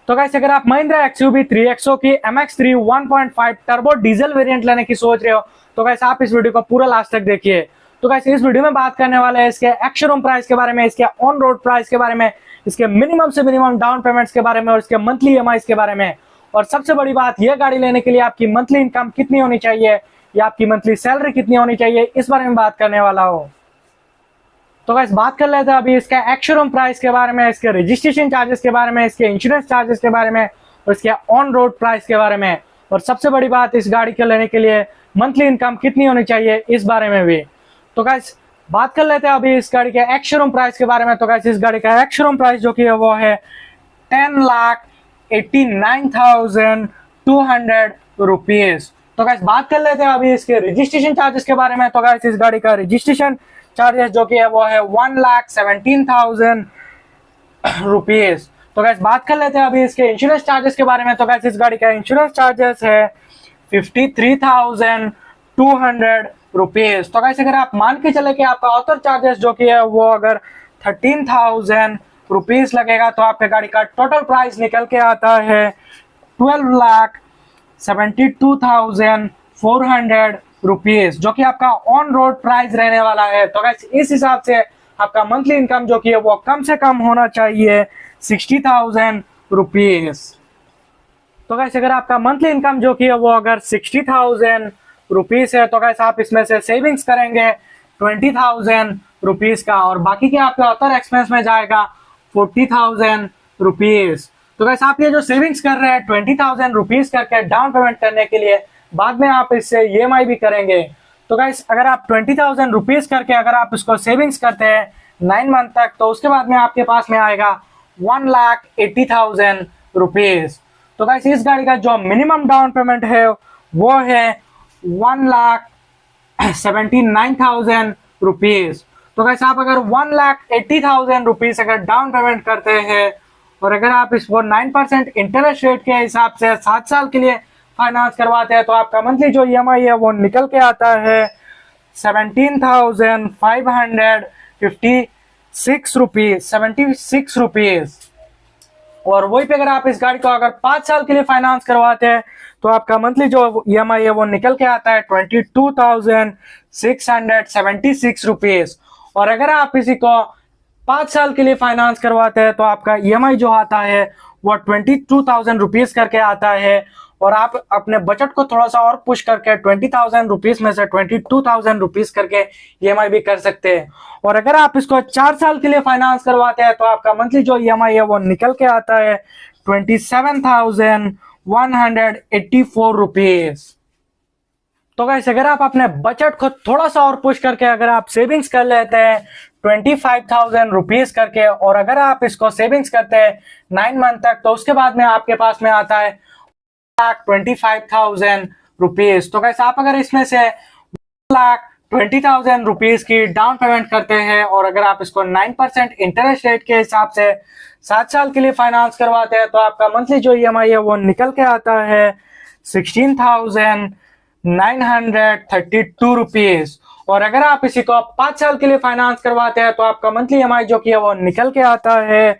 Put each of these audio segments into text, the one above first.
तो गाइस अगर आप महिंद्रा एक्सयूवी 3XO की MX3 1.5 टर्बो डीजल वेरिएंट लेने की सोच रहे हो तो गाइस आप इस वीडियो को पूरा लास्ट तक देखिए। तो गाइस इस वीडियो में बात करने वाले हैं इसके एक्स-शोरूम प्राइस के बारे में, इसके ऑन रोड प्राइस के बारे में, इसके मिनिमम से मिनिमम डाउन पेमेंट्स के बारे में और इसके मंथली ईएमआईस के बारे में। और सबसे बड़ी बात, यह गाड़ी लेने के लिए आपकी मंथली इनकम कितनी होनी चाहिए या आपकी मंथली सैलरी कितनी होनी चाहिए, इस बारे में बात करने वाला हूँ। तो गाइस बात कर लेते हैं अभी इसका एक्स-शोरूम प्राइस के बारे में, इसके रजिस्ट्रेशन चार्जेस के बारे में, इसके इंश्योरेंस चार्जेस के बारे में और इसके ऑन रोड प्राइस के बारे में। और सबसे बड़ी बात, इस गाड़ी को लेने के लिए मंथली इनकम कितनी होनी चाहिए, इस बारे में भी। तो गाइस बात कर लेते हैं अभी इस गाड़ी के एक्स-शोरूम प्राइस के बारे में। तो गाइस इस गाड़ी का एक्स-शोरूम प्राइस जो कि है वो है 10,89,200 रुपीज। तो गाइस बात कर लेते हैं अभी इसके रजिस्ट्रेशन चार्जेस के बारे में। तो गाइस इस गाड़ी का रजिस्ट्रेशन चार्जेस जो कि है वो है 1,17,000 रुपीज। तो गाइस बात कर लेते हैं अभी इसके इंश्योरेंस चार्जेस के बारे में। तो गाइस इस गाड़ी का इंश्योरेंस चार्जेस है 53,200 रुपीज। तो गाइस अगर आप मान के चले कि आपका ऑथर चार्जेस जो कि है वो अगर 13,000 रुपीज लगेगा तो आपके गाड़ी का टोटल प्राइस निकल के आता है 12,72,400 रुपीज, जो कि आपका ऑन रोड प्राइस रहने वाला है। तो गाइस इस हिसाब से आपका मंथली इनकम जो कि है वो कम से कम होना चाहिए 60,000 रुपीज। तो गाइस अगर आपका मंथली इनकम जो कि है वो अगर 60,000 रुपीज है तो गाइस आप इसमें से सेविंग्स करेंगे 20,000 रुपीज का और बाकी के आपके अदर एक्सपेंस में जाएगा 40,000 रुपीज। तो गाइस आप ये जो सेविंग्स कर रहे हैं 20,000 रुपीज करके डाउन पेमेंट करने के लिए, बाद में आप इससे ईएमआई भी करेंगे। तो गाइस अगर आप 20,000 रुपीज करके अगर आप इसको सेविंग्स करते हैं 9 मंथ तक, तो उसके बाद में आपके पास में आएगा 1,80,000 रुपीज। तो गाइस इस गाड़ी का जो मिनिमम डाउन पेमेंट है वो है 1,79,000 रुपीज। तो गाइस आप अगर 1,80,000 रुपीज अगर डाउन पेमेंट करते हैं और अगर आप इसको 9% इंटरेस्ट रेट के हिसाब से 7 साल के लिए फाइनेंस करवाते हैं तो आपका मंथली जो ईएमआई है वो निकल के आता है 76 रुपीज। और वही पे अगर आप इस गाड़ी को अगर 5 साल के लिए फाइनेंस करवाते हैं तो आपका मंथली जो ईएमआई है वो निकल के आता है 22,676 रुपीज। और अगर आप इसी को 5 साल के लिए फाइनेंस करवाते हैं तो आपका ईएमआई जो आता है वो 22,000 रुपीज करके आता है। और आप अपने बजट को थोड़ा सा और पुश करके 20,000 रुपीज में से 22,000 रुपीज करके ईएमआई भी कर सकते हैं। और अगर आप इसको 4 साल के लिए फाइनेंस करवाते हैं तो आपका मंथली जो ईएमआई है वो निकल के आता है 27,184 रुपीज। तो गाइस अगर आप अपने बजट को थोड़ा सा और पुश करके अगर आप सेविंग्स कर लेते हैं 25,000 रुपीज करके और अगर आप इसको सेविंग्स करते हैं 9 मंथ तक, तो उसके बाद में आपके पास में आता है 1,25,000 रुपीज। तो गाइस आप अगर इसमें से 1,20,000 रुपीज की डाउन पेमेंट करते हैं और अगर आप इसको 9% इंटरेस्ट रेट के हिसाब से 7 साल के लिए फाइनेंस करवाते हैं तो आपका मंथली जो ईएमआई है वो निकल के आता है 16,932 रुपीज। और अगर आप इसी को 5 साल के लिए फाइनेंस करवाते हैं तो आपका मंथली ईएमआई जो कि है वो निकल के आता है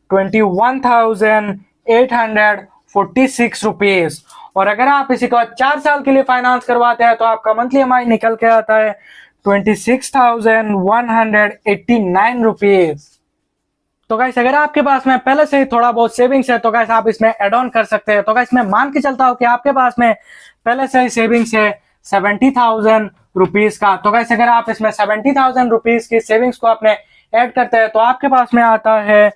21,846 रुपीज। और अगर आप इसी को 4 साल के लिए फाइनेंस करवाते हैं तो आपका मंथली ईएमआई निकल के आता है 26,189 रुपीज। तो गाइस अगर आपके पास में पहले से ही थोड़ा बहुत सेविंग्स है तो गाइस आप इसमें ऐड ऑन कर सकते हैं। तो गाइस मैं मान के चलता हूं कि आपके पास में पहले से ही सेविंग्स है 70,000 रुपीज का। तो गाइस अगर आप इसमें 70,000 रुपीज की सेविंग्स को अपने ऐड करते हैं तो आपके पास में आता है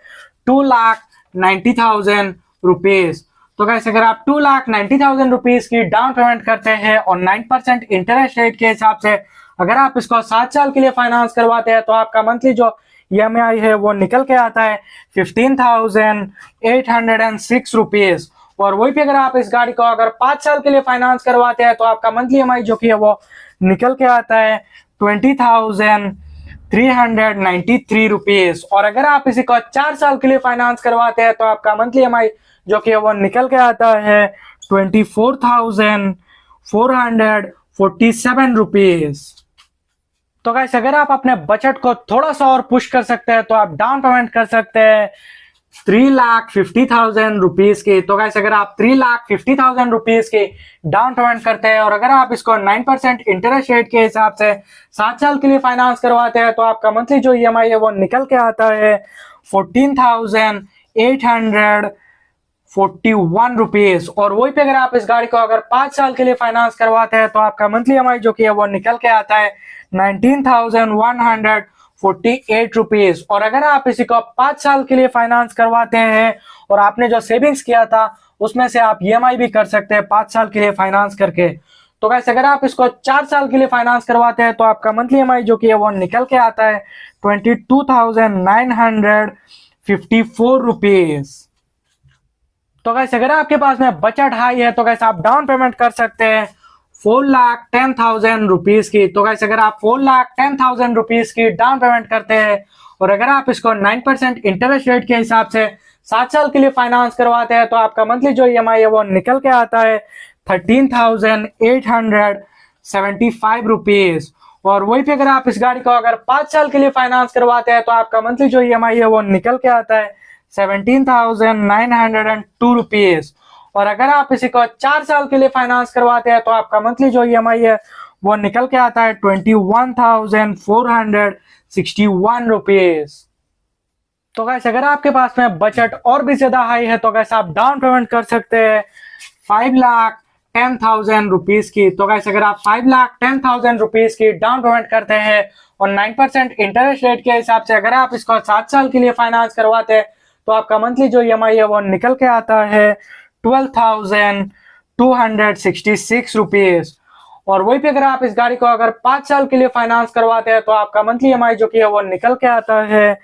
2,90,000 रुपीज। तो गाइस अगर आप 2,90,000 रुपीज की डाउन पेमेंट करते हैं और 9% इंटरेस्ट रेट के हिसाब से अगर आप इसको 7 साल के लिए फाइनेंस करवाते हैं तो आपका मंथली जो ईएमआई है वो निकल के आता है 15,806 रुपीज। और वही पे अगर आप इस गाड़ी को अगर 5 साल के लिए फाइनेंस करवाते हैं तो आपका मंथली ईएमआई जो कि है वो निकल के आता है 20,393 रुपीज। और अगर आप इसी को 4 साल के लिए फाइनेंस करवाते हैं तो आपका मंथली ईएमआई जो कि वो निकल के आता है 24,447 रुपीज। तो गाइस अगर आप अपने बजट को थोड़ा सा और पुश कर सकते हैं तो आप डाउन पेमेंट कर सकते हैं 3,50,000 रुपीज की। तो गाइस अगर आप 3,50,000 रुपीज की डाउन पेमेंट करते हैं और अगर आप इसको 9% इंटरेस्ट रेट के हिसाब से 7 साल के लिए फाइनेंस करवाते हैं तो आपका मंथली जो ईएमआई है वो निकल के आता है 14,841 रुपीज। और वही पे अगर आप इस गाड़ी को अगर 5 साल के लिए फाइनेंस करवाते हैं तो आपका मंथली ईएमआई जो कि है वो निकल के आता है 19,148 रुपीज। और अगर आप इसी को 5 साल के लिए फाइनेंस करवाते हैं और आपने जो सेविंग्स किया था उसमें से आप ईएमआई भी कर सकते हैं 5 साल के लिए फाइनेंस करके। तो गाइस अगर आप इसको 4 साल के लिए फाइनेंस करवाते हैं तो आपका मंथली ईएमआई जो कि है वो निकल के आता है 22,954 रुपीज। तो गाइस अगर आपके पास में बजट हाई है तो गाइस आप डाउन पेमेंट कर सकते हैं 4,10,000 रुपीज की। तो गाइस अगर आप 4,10,000 रुपीज की डाउन पेमेंट करते हैं और अगर आप इसको 9% इंटरेस्ट रेट के हिसाब से 7 साल के लिए फाइनेंस करवाते हैं तो आपका मंथली जो ईएमआई है वो निकल के आता है 13,875 रुपीज। और वही पे अगर आप इस गाड़ी को अगर 5 साल के लिए फाइनेंस करवाते हैं तो आपका मंथली जो ईएमआई है वो निकल के आता है 17,902 रुपीज। और अगर आप इसी को 4 साल के लिए फाइनेंस करवाते हैं तो आपका मंथली जो ईएमआई है वो निकल के आता है 21,461 रुपीज। तो गाइस अगर आपके पास में बजट और भी ज्यादा हाई है तो गाइस आप डाउन पेमेंट कर सकते हैं 5,10,000 रुपीज की। तो गाइस अगर आप 5,10,000 रुपीज की डाउन पेमेंट करते हैं और 9% इंटरेस्ट रेट के हिसाब से अगर आप इसको 7 साल के लिए फाइनेंस करवाते हैं तो आपका मंथली जो ईएमआई है वो निकल के आता है 12,266 रुपीज। और वही पे अगर आप इस गाड़ी को अगर 5 साल के लिए फाइनेंस करवाते हैं तो आपका मंथली ईएमआई जो कि है वो निकल के आता है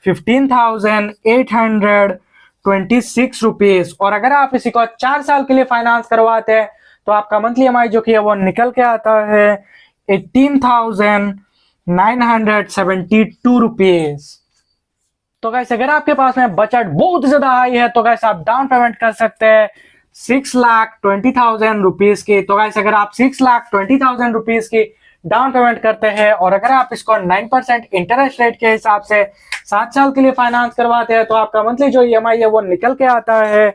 15,826 रुपीज। और अगर आप इसी को 4 साल के लिए फाइनेंस करवाते हैं तो आपका मंथली ईएमआई जो कि है वो निकल के आता है 18,972 रुपीज। तो गाइस अगर आपके पास में बजट बहुत ज्यादा हाई है तो गाइस आप डाउन पेमेंट कर सकते हैं 6,20,000 रुपीज की। तो गाइस अगर आप 6,20,000 रुपीज की डाउन पेमेंट करते हैं और अगर आप इसको 9% इंटरेस्ट रेट के हिसाब से 7 साल के लिए फाइनेंस करवाते हैं तो आपका मंथली जो ईएमआई है वो निकल के आता है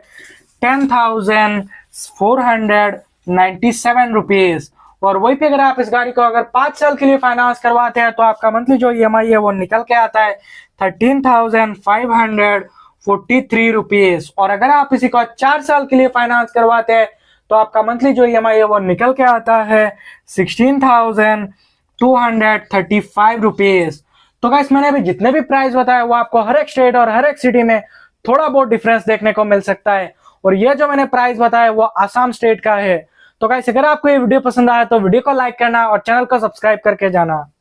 10,497 रुपीज। और वही पे अगर आप इस गाड़ी को अगर 5 साल के लिए फाइनेंस करवाते हैं तो आपका मंथली जो ईएमआई है वो निकल के आता है 13,543 रुपीज। और अगर आप इसी को 4 साल के लिए फाइनेंस करवाते हैं तो आपका मंथली जो ईएमआई है वो निकल के आता है 16,235 रुपीज। तो गाइस मैंने अभी जितने भी प्राइस बताए वो आपको हर एक स्टेट और हर एक सिटी में थोड़ा बहुत डिफरेंस देखने को मिल सकता है। और ये जो मैंने प्राइस बताया वो आसाम स्टेट का है। तो गाइस अगर आपको ये वीडियो पसंद आया तो वीडियो को लाइक करना और चैनल को सब्सक्राइब करके जाना।